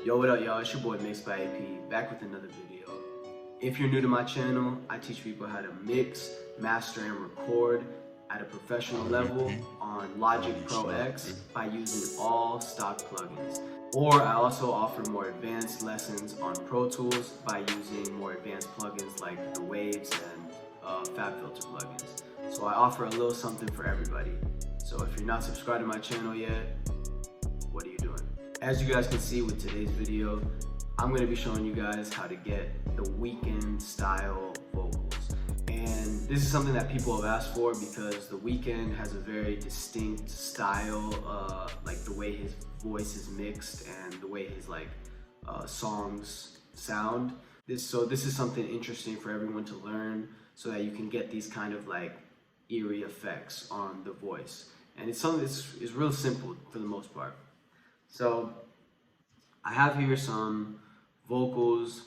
Yo, what up, y'all? It's your boy MixedByAP, back with another video. If you're new to my channel, I teach people how to mix, master, and record at a professional level on Logic Pro X by using all stock plugins. Or I also offer more advanced lessons on Pro Tools by using more advanced plugins like the Waves and FabFilter plugins. So I offer a little something for everybody. So if you're not subscribed to my channel yet, what are you doing? As you guys can see with today's video, I'm going to be showing you guys how to get the Weeknd style vocals. And this is something that people have asked for because the Weeknd has a very distinct style, like the way his voice is mixed and the way his songs sound. So this is something interesting for everyone to learn so that you can get these kind of eerie effects on the voice. And it's something that's real simple for the most part. So I have here some vocals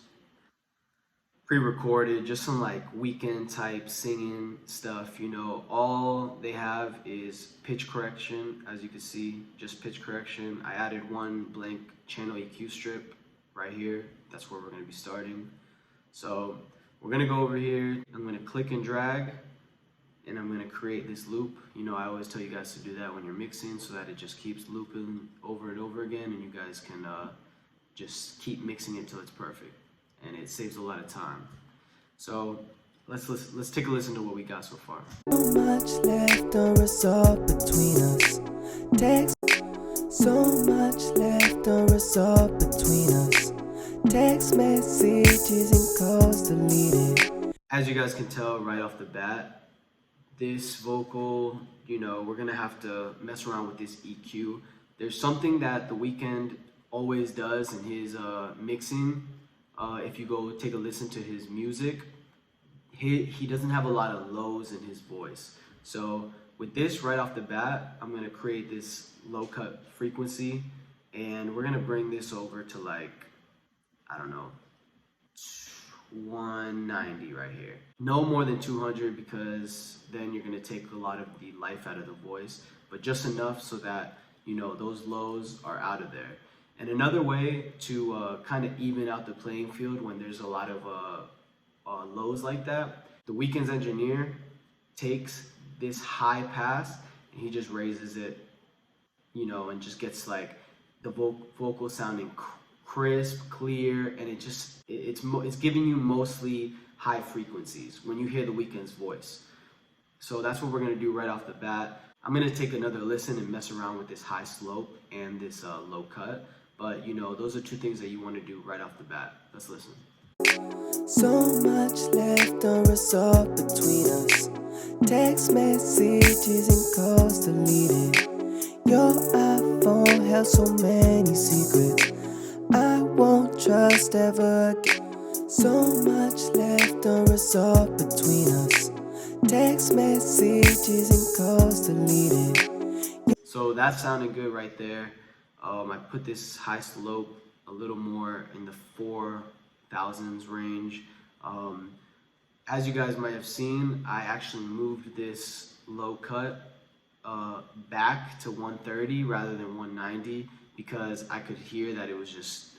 pre-recorded, just some Weeknd type singing stuff, you know. All they have is pitch correction, as you can see, just pitch correction. I added one blank channel EQ strip right here. That's where we're going to be starting. So we're going to go over here. I'm going to click and drag, and I'm going to create this loop. You know, I always tell you guys to do that when you're mixing so that it just keeps looping over and over again, and you guys can just keep mixing it till it's perfect, and it saves a lot of time. So let's take a listen to what we got so far. So much left unresolved between us. Text. So much left unresolved between us. Text messages and calls deleted. As you guys can tell right off the bat, this vocal, you know, we're gonna have to mess around with this EQ. There's something that the Weeknd always does in his mixing. If you go take a listen to his music, he doesn't have a lot of lows in his voice. So with this right off the bat, I'm gonna create this low cut frequency, and we're gonna bring this over to I don't know, 190 right here. No more than 200 because then you're going to take a lot of the life out of the voice, but just enough so that, you know, those lows are out of there. And another way to kind of even out the playing field when there's a lot of lows like that, the Weeknd's engineer takes this high pass and he just raises it, you know, and just gets the vocal sounding crisp, clear, and it's giving you mostly high frequencies when you hear the Weeknd's voice. So that's what we're gonna do right off the bat. I'm gonna take another listen and mess around with this high slope and this low cut. But you know, those are two things that you want to do right off the bat. Let's listen. So much left unresolved between us. Text messages and calls deleted. Your iPhone has so many secrets I won't trust ever again. So much left unresolved between us. Text messages and calls deleted. So that sounded good right there. I put this high slope a little more in the 4000s range. As you guys might have seen, I actually moved this low cut back to 130 rather than 190 because I could hear that it was just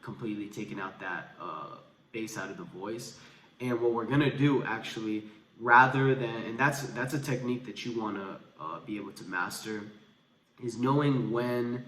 completely taking out that bass out of the voice. And what we're gonna do actually, rather than, and that's a technique that you wanna be able to master, is knowing where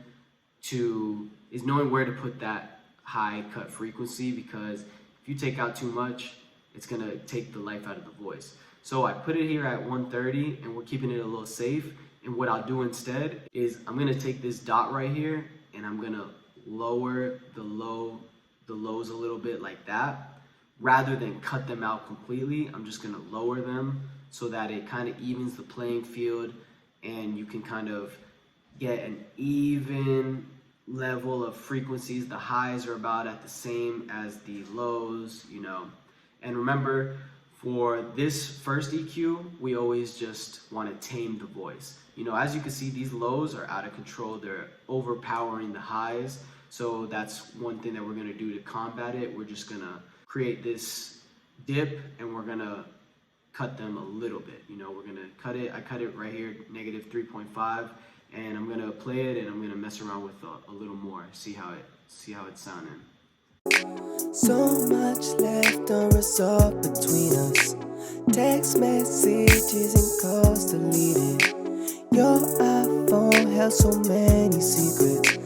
to put that high cut frequency, because if you take out too much, it's gonna take the life out of the voice. So I put it here at 130 and we're keeping it a little safe. And what I'll do instead is I'm gonna take this dot right here and I'm gonna lower the lows a little bit like that. Rather than cut them out completely, I'm just gonna lower them so that it kind of evens the playing field and you can kind of get an even level of frequencies. The highs are about at the same as the lows, you know. And remember, for this first EQ, we always just want to tame the voice. You know, as you can see, these lows are out of control. They're overpowering the highs. So that's one thing that we're going to do to combat it. We're just going to create this dip and we're going to cut them a little bit. You know, we're going to cut it. I cut it right here, negative 3.5. And I'm going to play it and I'm going to mess around with a little more, see how see how it's sounding. So much left unresolved between us. Text messages and calls deleted. Your iPhone has so many secrets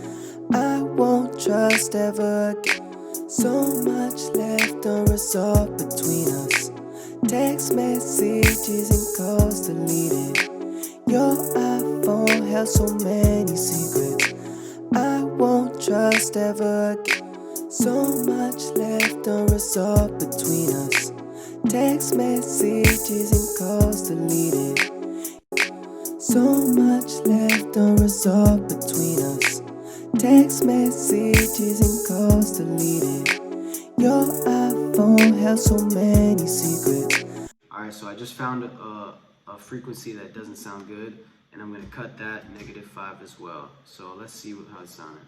I won't trust ever again. So much left unresolved between us. Text messages and calls deleted. Your iPhone has so many secrets I won't trust ever again. So much left unresolved between us. Text messages and calls deleted. So much left unresolved between us. Text messages and calls deleted. Your iPhone has so many secrets. Alright, so I just found a frequency that doesn't sound good, and I'm going to cut that -5 as well. So let's see how it's sounding.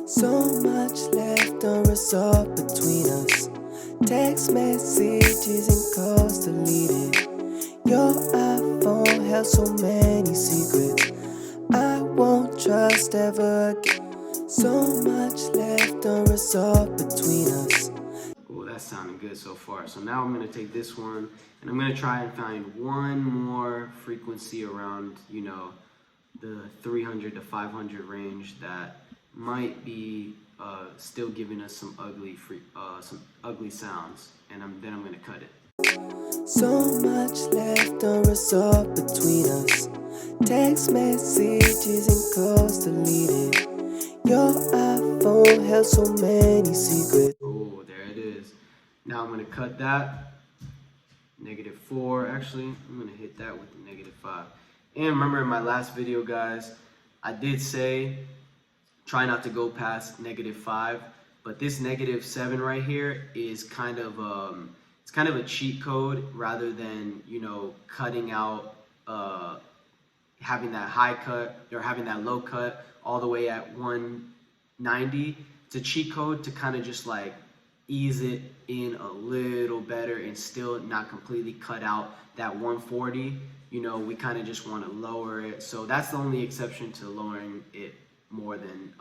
So much left unresolved between us. Text messages and calls deleted. Your iPhone has so many secrets I won't trust ever again. So much left unresolved between us. Cool, that's sounding good so far. So now I'm going to take this one and I'm going to try and find one more frequency around, you know, the 300 to 500 range that might be still giving us some ugly sounds, and then I'm going to cut it. So much left unresolved between us. Text messages and calls deleted. Your iPhone has so many secrets. Oh, there it is. Now I'm going to cut that. -4, actually. I'm going to hit that with the -5. And remember in my last video, guys, I did say try not to go past -5, but this -7 right here is kind of it's kind of a cheat code rather than, you know, cutting out having that high cut or having that low cut all the way at 190. It's a cheat code to kind of just like ease it in a little better and still not completely cut out that 140. You know, we kind of just want to lower it. So that's the only exception to lowering it more than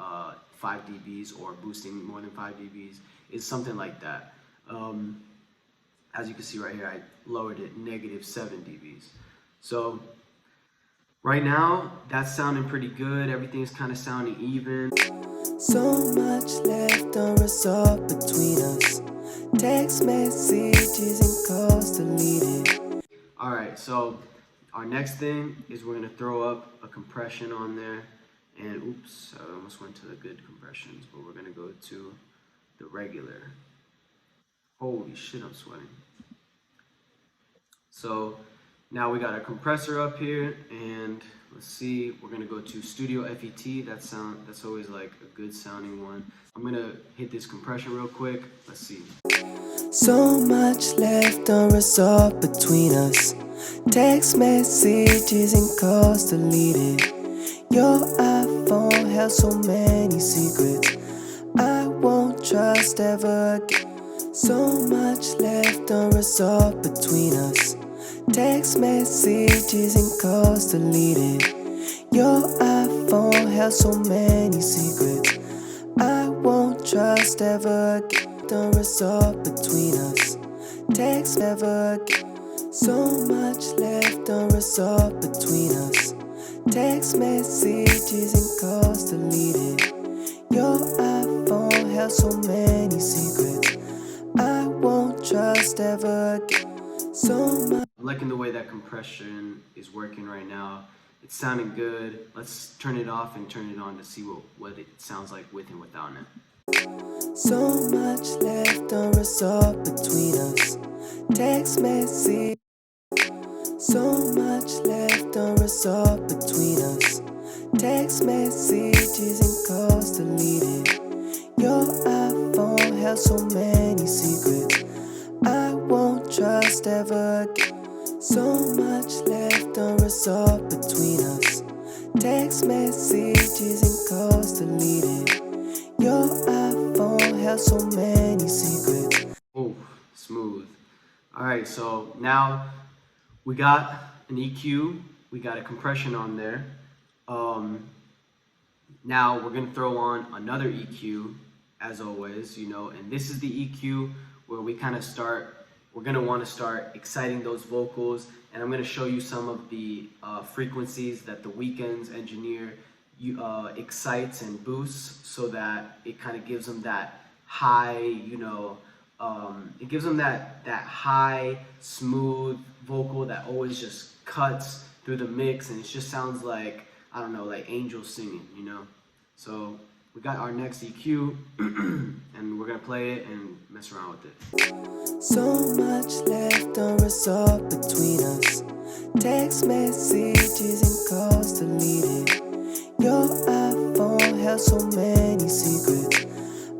5 dBs or boosting more than 5 dBs is something like that. As you can see right here, I lowered it -7 dBs. So right now, that's sounding pretty good. Everything's kind of sounding even. So much left unresolved between us. Text messages and calls deleted. Alright, so our next thing is we're going to throw up a compression on there. And oops, I almost went to the good compressions, but we're going to go to the regular. Holy shit, I'm sweating. So now we got a compressor up here, and let's see, we're going to go to Studio FET. That's always like a good sounding one. I'm going to hit this compression real quick. Let's see. So much left unresolved between us. Text messages and calls deleted. Your iPhone has so many secrets I won't trust ever again. So much left unresolved between us. Text messages and calls deleted. Your iPhone has so many secrets I won't trust ever again. Unresolved between us. Text ever again. So much left unresolved between us. Text messages and calls deleted. Your iPhone has so many secrets I won't trust ever again. So much. I'm liking the way that compression is working right now. It's sounding good. Let's turn it off and turn it on to see what it sounds like with and without it. So much left unresolved between us. Text message. So much left unresolved between us. Text messages and calls deleted. Your iPhone has so many secrets I won't trust ever again. So much left unresolved between us. Text messages and calls deleted. Your iPhone has so many secrets. Oh, smooth. Alright, so now we got an EQ, we got a compression on there. Now we're gonna throw on another EQ as always, you know, and this is the EQ where we kind of we're gonna wanna start exciting those vocals, and I'm gonna show you some of the frequencies that the Weeknd's engineer excites and boosts so that it kind of gives them that high, you know, it gives them that high, smooth vocal that always just cuts through the mix, and it just sounds like, I don't know, like angels singing, you know? So we got our next EQ, and we're gonna play it and mess around with it. So much left unresolved between us. Text messages and calls deleted. Your iPhone has so many secrets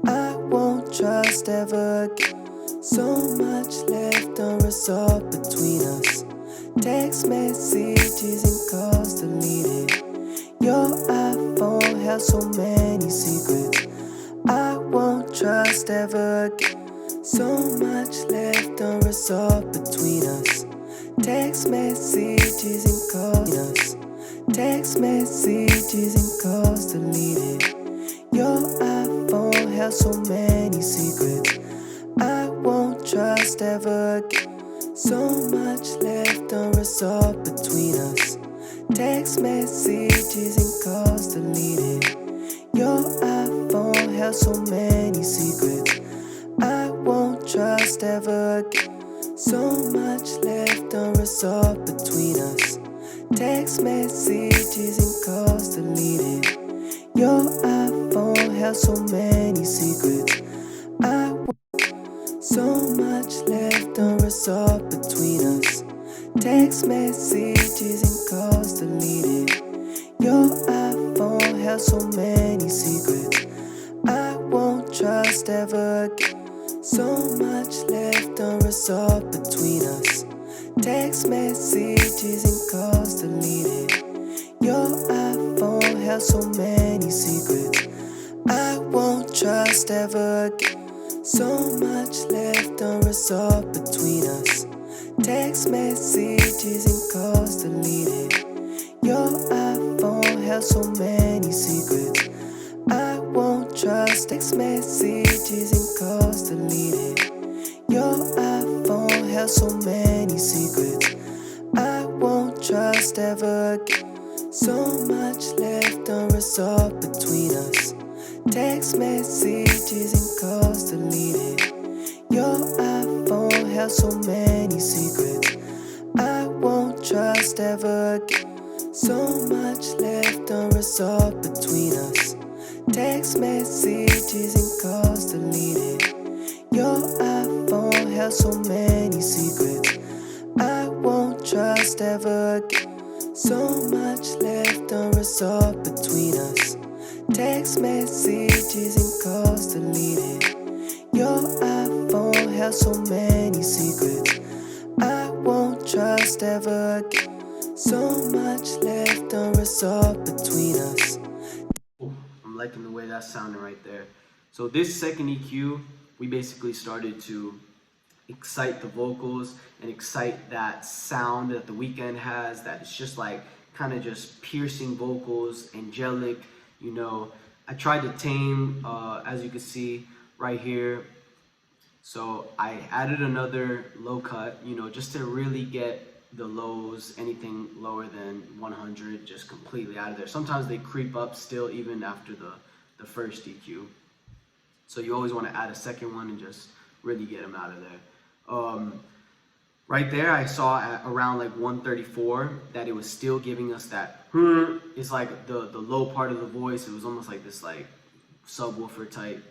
I won't trust ever again. So much left unresolved between us. Text messages and calls deleted. Your iPhone has so many secrets I won't trust ever again. So much left unresolved between us. Text messages and calls us. Text messages and calls deleted. Your iPhone has so many secrets I won't trust ever again. So much left unresolved between us. Text messages and calls deleted. Your iPhone has so many secrets I won't trust ever again. So much left unresolved between us. Text messages and calls deleted. Your iPhone has so many secrets I won't. So much left unresolved between us. Text messages and calls deleted. Your iPhone has so many secrets I won't trust ever again. So much left unresolved between us. Text messages and calls deleted. Your iPhone has so many secrets I won't trust ever again. So much left unresolved between us. Text messages and calls deleted. Your iPhone has so many secrets I won't trust. Text messages and calls deleted. Your iPhone has so many secrets I won't trust ever again. So much left unresolved between us. Text messages and calls deleted. Your iPhone has so many secrets I won't trust ever again. So much left unresolved between us. Text messages and calls deleted. Your iPhone has so many secrets I won't trust ever again. So much left unresolved between us. Text messages and calls deleted. Your iPhone has so many secrets I won't trust ever again. So much left unresolved between us. I'm liking the way that's sounding right there. So this second EQ, we basically started to excite the vocals and excite that sound that the Weeknd has, that it's just like kind of just piercing vocals, angelic, you know. I tried to tame, as you can see right here. So I added another low cut, you know, just to really get the lows, anything lower than 100, just completely out of there. Sometimes they creep up still even after the first EQ. So you always want to add a second one and just really get them out of there. Right there, I saw at around like 134 that it was still giving us that, it's like the low part of the voice. It was almost like this like subwoofer type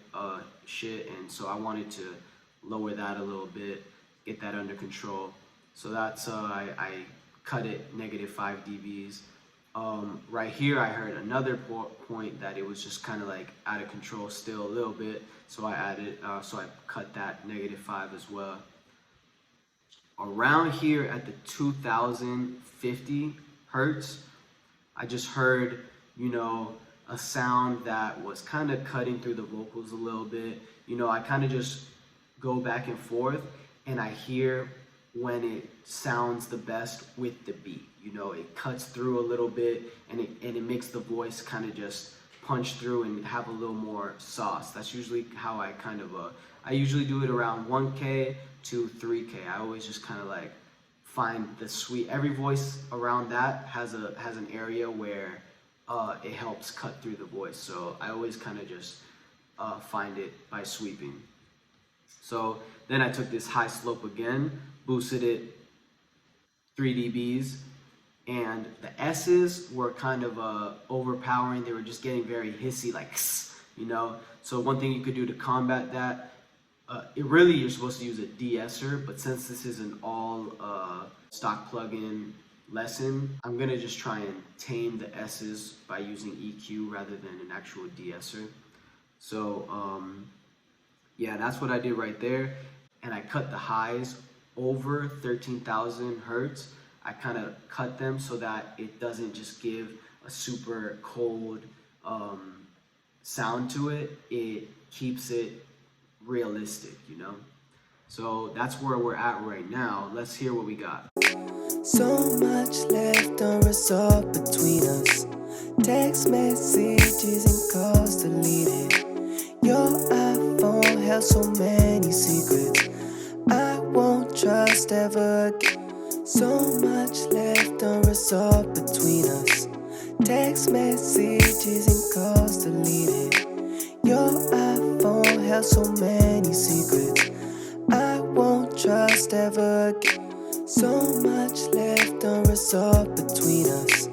shit. And so I wanted to lower that a little bit, get that under control. So that's, I cut it -5 dBs. Right here, I heard another point that it was just kind of like out of control still a little bit. So I added, so I cut that -5 as well. Around here at the 2050 hertz, I just heard, you know, a sound that was kind of cutting through the vocals a little bit. You know, I kind of just go back and forth and I hear when it sounds the best with the beat. You know, it cuts through a little bit and it makes the voice kind of just punch through and have a little more sauce. That's usually how I kind of, I usually do it around 1K to 3K. I always just kind of like find the sweet, every voice around that has an area where it helps cut through the voice. So I always kind of just find it by sweeping. So then I took this high slope again, boosted it 3 dBs, and the S's were kind of overpowering. They were just getting very hissy, like, you know. So one thing you could do to combat that, you're supposed to use a de-esser, but since this is an all stock plugin lesson, I'm gonna just try and tame the S's by using EQ rather than an actual de-esser. So yeah, that's what I did right there. And I cut the highs over 13,000 hertz. I kind of cut them so that it doesn't just give a super cold sound to it. It keeps it realistic, you know? So that's where we're at right now. Let's hear what we got. So much left unresolved between us. Text messages and calls deleted. Your iPhone has so many secrets I won't trust ever again. So much left unresolved between us. Text messages and calls deleted. Your iPhone has so many secrets I won't trust ever again. So much left unresolved between us.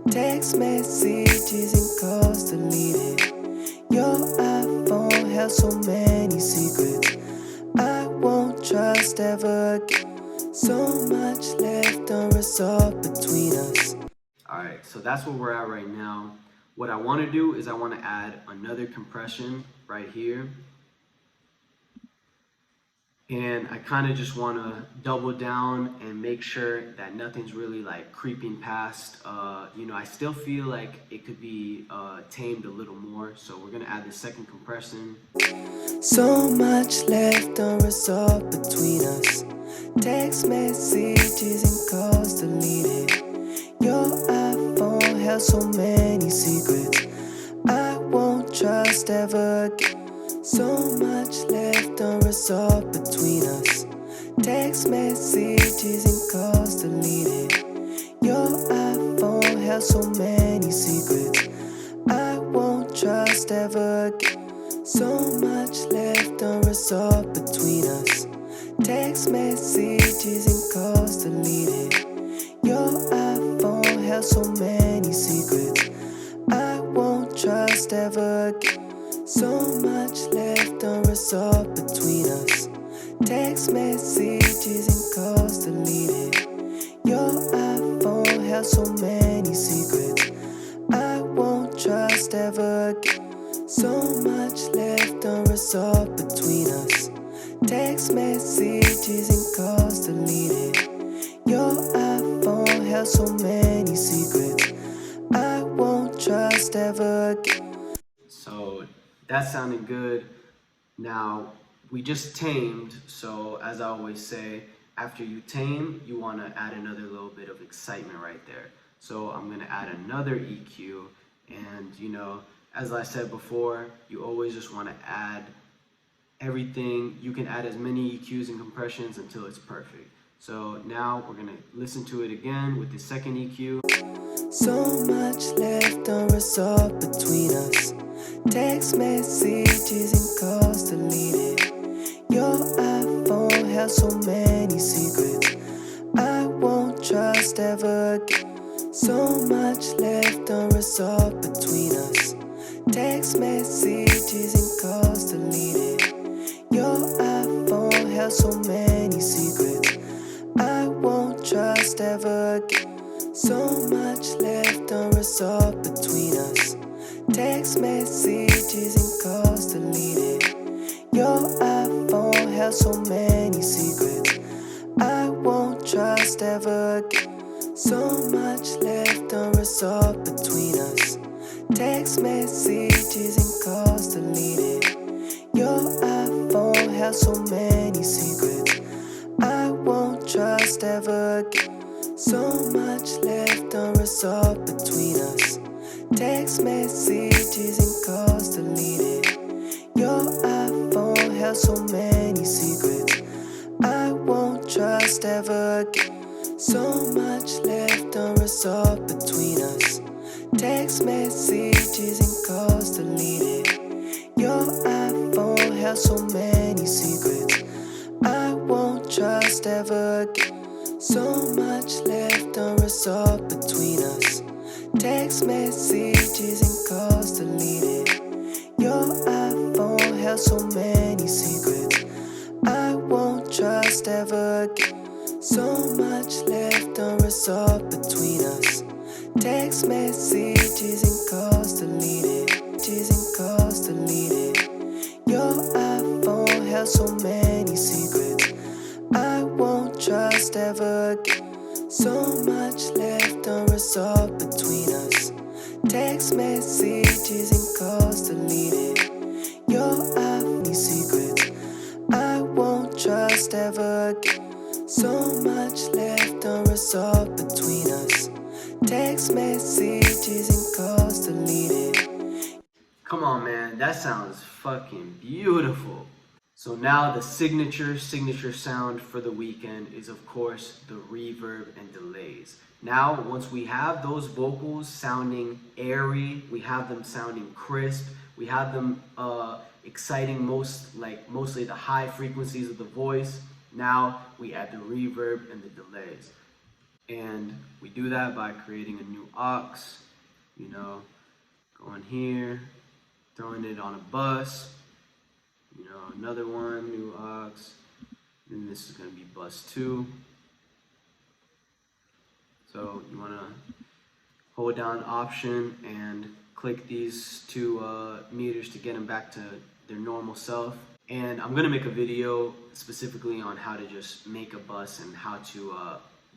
Text messages and calls deleted. Your iPhone has so many secrets I won't trust ever again. So much left unresolved between us. Alright, so that's where we're at right now. What I want to do is I want to add another compression right here. And I kind of just want to double down and make sure that nothing's really like creeping past. You know, I still feel like it could be tamed a little more. So we're going to add the second compression. So much left unresolved between us. Text messages and calls deleted. Your iPhone has so many secrets I won't trust ever again. So much left unresolved between us. Text messages and calls deleted. Your iPhone has so many secrets I won't trust ever again. So much left unresolved between us. Text messages and calls deleted. Your iPhone has so many secrets I won't trust ever again. So much left unresolved between us. Text messages and calls deleted. Your iPhone has so many secrets I won't trust ever again. So much left unresolved between us. Text messages and calls deleted. Your iPhone has so many secrets I won't trust ever again. So that sounded good. Now we just tamed, so as I always say, after you tame, you want to add another little bit of excitement right there. So I'm going to add another EQ, and you know, as I said before, you always just want to add everything. You can add as many EQs and compressions until it's perfect. So now we're going to listen to it again with the second EQ. So much left unresolved between us. Text messages and calls deleted. Your iPhone has so many secrets I won't trust ever again. So much left unresolved between us. Text messages and calls deleted. Your iPhone has so many secrets I won't trust ever again. So much left unresolved between us. Text messages and calls deleted. Your iPhone has so many secrets I won't trust ever again. So much left unresolved between us. Text messages and calls deleted. Your iPhone has so many secrets I won't trust ever again. So much left unresolved between us. Text messages and calls deleted. Your iPhone has so many secrets I won't trust ever again. So much left unresolved between us. Text messages and calls deleted. Your iPhone has so many secrets I won't trust ever again. So much left unresolved between us. Text messages and calls deleted. Your iPhone has so many secrets I won't trust ever again. So much left unresolved between us. Text messages and calls deleted. Messages and calls deleted. Your iPhone has so many secrets I won't trust ever again. So much left unresolved between us. Text messages and calls deleted. Your iPhone secrets I won't trust ever again. So much left unresolved between us. Text messages and calls deleted. Come on, man, that sounds fucking beautiful. So now the signature sound for the Weeknd is of course the reverb and delays. Now, once we have those vocals sounding airy, we have them sounding crisp, we have them exciting mostly the high frequencies of the voice. Now we add the reverb and the delays. And we do that by creating a new aux, you know, going here, throwing it on a bus, you know, another one, new aux, and this is going to be bus 2. So you want to hold down Option and click these two meters to get them back to their normal self. And I'm going to make a video specifically on how to just make a bus and how to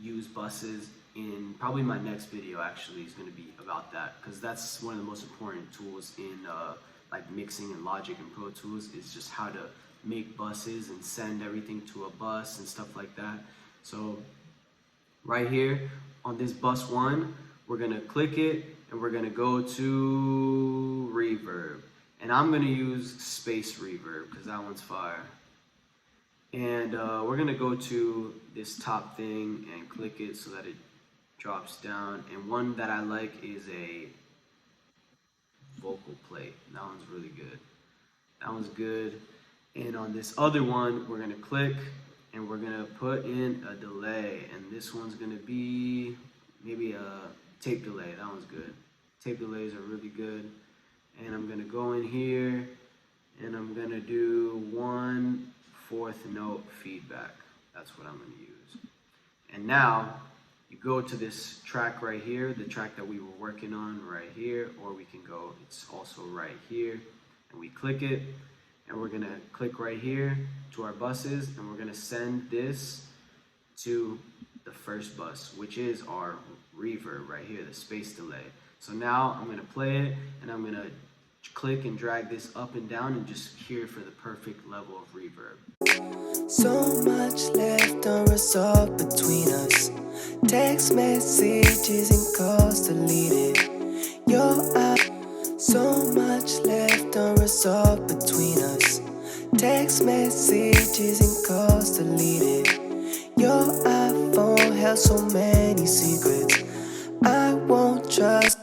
use buses. In probably my next video actually is going to be about that, because that's one of the most important tools in like mixing in Logic and Pro Tools, is just how to make buses and send everything to a bus and stuff like that. So right here on this bus 1, we're going to click it and we're going to go to reverb, and I'm going to use space reverb because that one's fire. And we're going to go to this top thing and click it so that it drops down. And one that I like is a vocal plate. That one's really good. That one's good. And on this other one, we're going to click and we're going to put in a delay. And this one's going to be maybe a tape delay. That one's good. Tape delays are really good. And I'm going to go in here and I'm going to do 1/4 note feedback. That's what I'm going to use. And now you go to this track right here, the track that we were working on right here, or we can go, it's also right here, and we click it, and we're going to click right here to our buses, and we're going to send this to the first bus, which is our reverb right here, the space delay. So now I'm going to play it, and I'm going to click and drag this up and down and just hear it for the perfect level of reverb. So much left unresolved between us. Text messages and calls deleted. So much left unresolved between us. Text messages and calls deleted. Your iPhone has so many secrets I won't trust.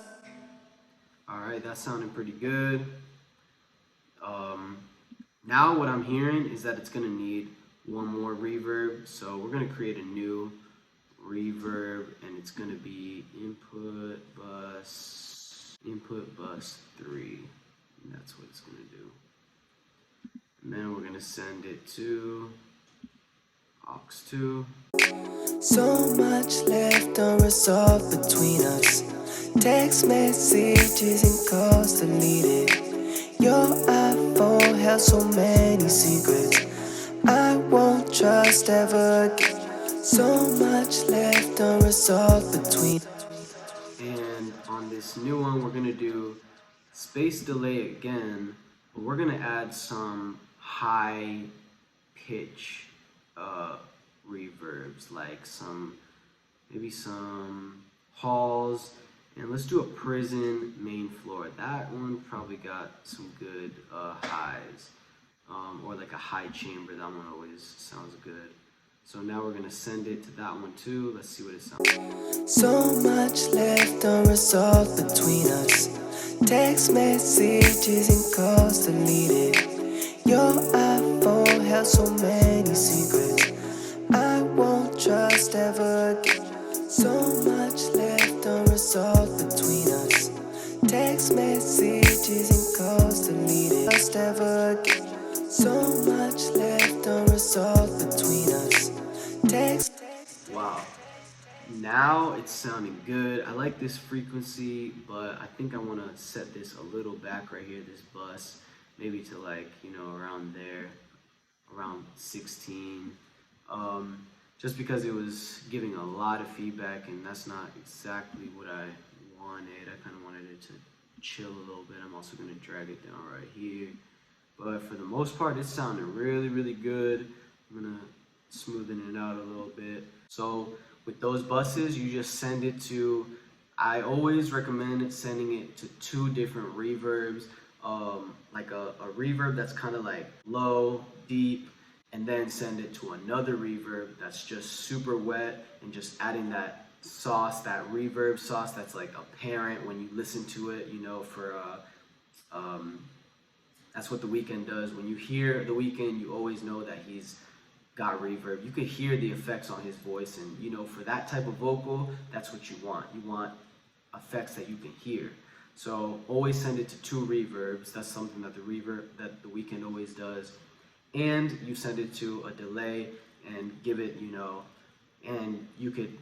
Alright, that sounded pretty good. Now what I'm hearing is that it's going to need one more reverb. So we're going to create a new reverb, and it's going to be input bus 3. And that's what it's going to do. And then we're going to send it to aux 2. So much left unresolved between us. Text messages and calls deleted. Your iPhone has so many secrets I won't trust ever again. So much left unresolved between. And on this new one, we're going to do space delay again, but we're going to add some high pitch reverbs, like maybe some halls And let's do a prison main floor. That one probably got some good highs, or like a high chamber. That one always sounds good. So now we're gonna send it to that one too. Let's see what it sounds like. So much left unresolved between us. Text messages and calls deleted. Your iPhone held so many secrets I won't trust ever again. So much left unresolved between us. Text messages and calls deleted. Trust ever again. So much left unresolved between us. Text. Wow. Now it's sounding good. I like this frequency, but I think I want to set this a little back right here, this bus, maybe to like, you know, around there, around 16. Just because it was giving a lot of feedback, and that's not exactly what I wanted. I kind of wanted it to chill a little bit. I'm also going to drag it down right here. But for the most part, it's sounding really, really good. I'm going to smoothen it out a little bit. So with those buses, you just send it to, I always recommend sending it to 2 different reverbs, like a reverb that's kind of like low, deep, and then send it to another reverb that's just super wet, and just adding that sauce, that reverb sauce that's like apparent when you listen to it, you know, for that's what The Weeknd does. When you hear The Weeknd, you always know that he's got reverb. You could hear the effects on his voice, and you know, for that type of vocal, that's what you want. You want effects that you can hear. So always send it to 2 reverbs. That's something that The Weeknd always does. And you send it to a delay and give it, you know, and you could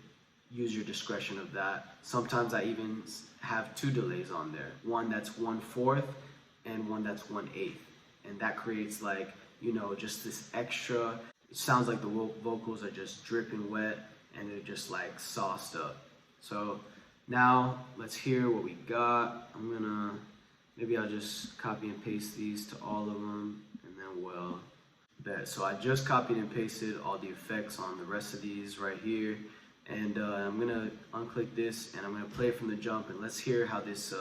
use your discretion of that. Sometimes I even have 2 delays on there. One that's 1/4 and one that's 1/8. And that creates like, you know, just this extra, it sounds like the vocals are just dripping wet and they're just like sauced up. So now let's hear what we got. Maybe I'll just copy and paste these to all of them, and then we'll bet. So I just copied and pasted all the effects on the rest of these right here. And I'm gonna unclick this and I'm gonna play it from the jump, and let's hear how this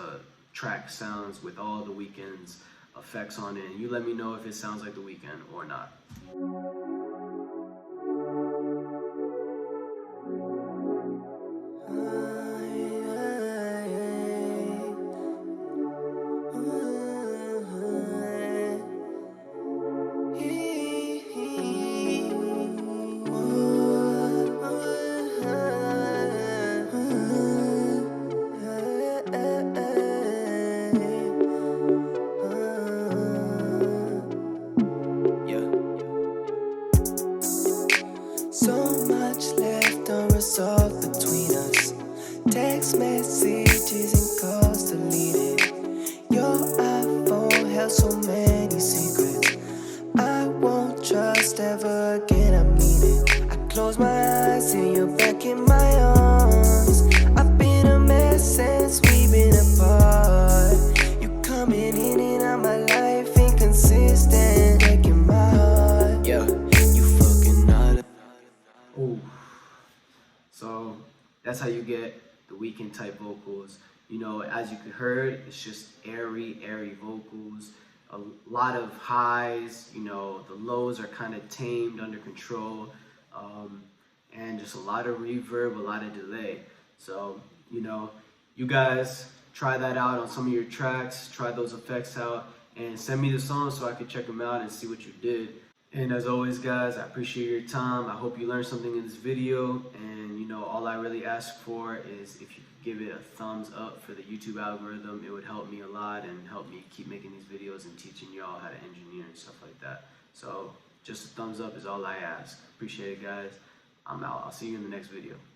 track sounds with all the Weeknd's effects on it. And you let me know if it sounds like The Weeknd or not. So much left unresolved between us. Text messages and calls deleted. Your iPhone held so many secrets I won't trust ever again. I mean it. I close my eyes and you're back in my arms. I've been a mess since we've been apart. You coming in and out my life, inconsistent, breaking my heart. Yeah. Ooh. So that's how you get the Weeknd type vocals. You know, as you heard, it's just airy vocals. A lot of highs, you know, the lows are kind of tamed, under control, and just a lot of reverb, a lot of delay. So, you know, you guys try that out on some of your tracks, try those effects out, and send me the songs so I can check them out and see what you did. And as always, guys, I appreciate your time. I hope you learned something in this video. And, you know, all I really ask for is if you could give it a thumbs up for the YouTube algorithm. It would help me a lot and help me keep making these videos and teaching y'all how to engineer and stuff like that. So just a thumbs up is all I ask. Appreciate it, guys. I'm out. I'll see you in the next video.